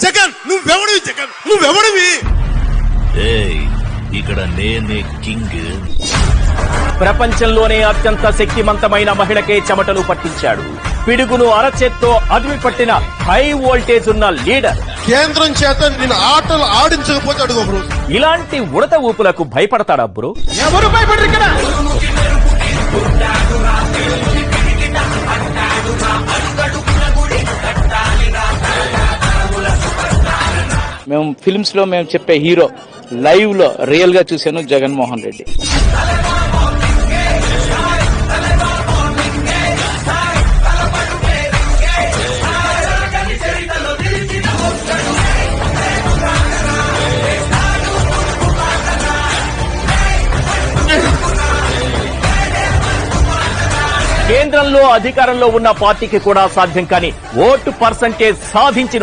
జగన్ నువ్వెవడివి? జగన్ నువ్వెవడివి? ఇక్కడ నేనే కింగ్. ప్రపంచంలోనే అత్యంత శక్తివంతమైన మహిళకే చెమటలు పట్టించాడు. పిడుగును అరచేత్తో అదిమి పట్టిన హై వోల్టేజ్ ఉన్న లీడర్. కేంద్రం చేత నేను ఆటలు ఆడించకపోతే అడుగు బ్రో. ఇలాంటి ఉడత ఊపులకు భయపడతాడా బ్రో? ఎవరు భయపడరు ఇక్కడ. మేము ఫిల్మ్స్ లో మేము చెప్పే హీరో లైవ్ లో రియల్ గా చూశాను జగన్మోహన్ రెడ్డి. కేంద్రంలో అధికారంలో ఉన్న పార్టీకి కూడా సాధ్యం కాని ఓటు పర్సంటేజ్ సాధించిన